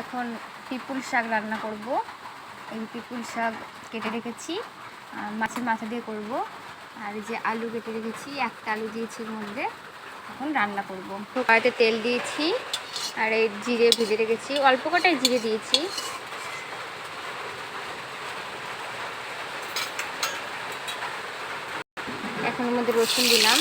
এখন পিপুল শাক রান্না করব। এই পিপুল শাক কেটে রেখেছি, মাছের মাথা দিয়ে করব। আর এই যে আলু কেটে রেখেছি, একটা আলু দিয়েছি এর মধ্যে। এখন রান্না করব। কড়াইতে তেল দিয়েছি আর এই জিরে ভেজে রেখেছি, অল্প কটাই জিরে দিয়েছি। এখন এর মধ্যে রসুন দিলাম,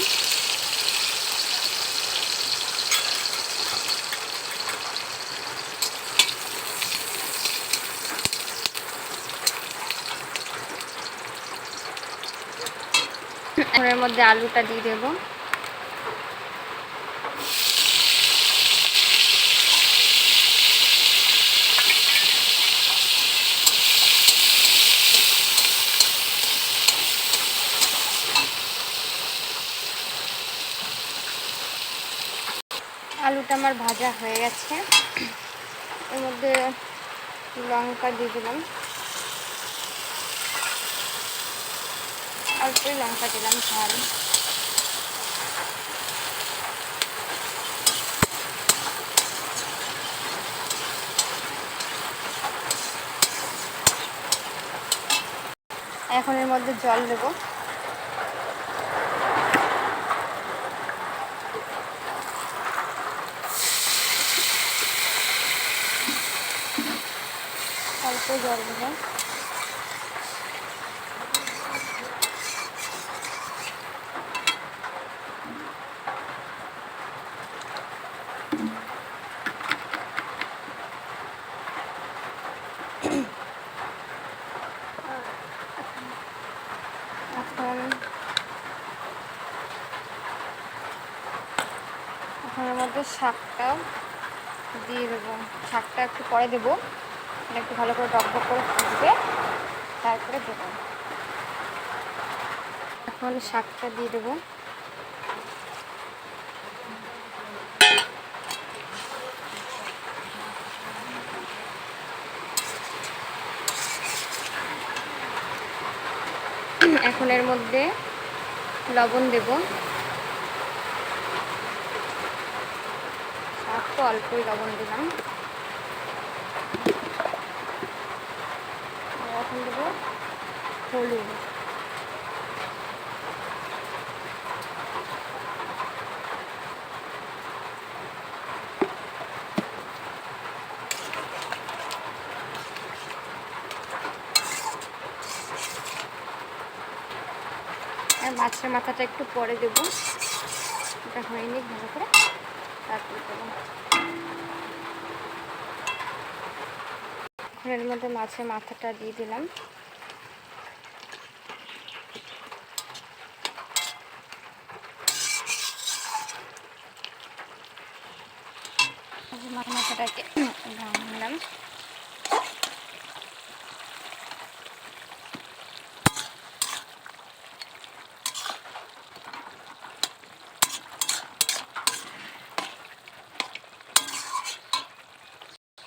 এখন এর মধ্যে আলুটা দিয়ে দেবো। আলুটা আমার ভাজা হয়ে গেছে, এর মধ্যে লঙ্কা দিয়ে দিলাম, অল্পই লঙ্কা দিলাম ঝাল। এখন এর মধ্যে জল দেবো। অল্প জল দেবো। এখন এর মধ্যে শাকটা দিয়ে দেবো। শাকটা একটু পরে দেবো, একটু ভালো করে টকবক করে ফুটবে, তারপরে দেবো। এখন শাকটা দিয়ে দেবো। এখন এর মধ্যে লবণ দেব, তো অল্পই লবণ দিলাম। এখন দেবো হলুদ, আর মাছের মাথাটা একটু পরে দেবো, এটা হয়নি ভালো করে, তারপরে দেবো। এর মধ্যে মাছের মাথাটা দিয়ে দিলাম। মাথাটাকে ভাঙলাম।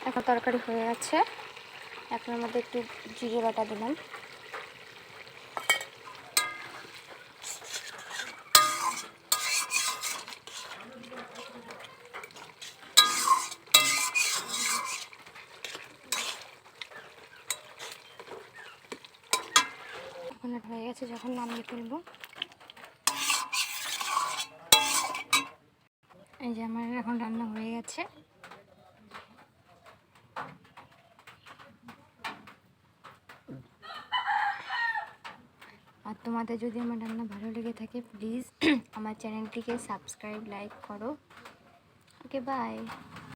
এখন তরকারি হয়ে গেছে, এখন এর মধ্যে একটু জিরে বাটা দিলাম। এখন হয়ে গেছে, যখন নামিয়ে ফেলবো। এই যে আমার এখন রান্না হয়ে গেছে। আর তোমাদের যদি আমার রান্না ভালো লেগে থাকে, প্লিজ আমার চ্যানেলটিকে সাবস্ক্রাইব, লাইক করো। ওকে, বাই।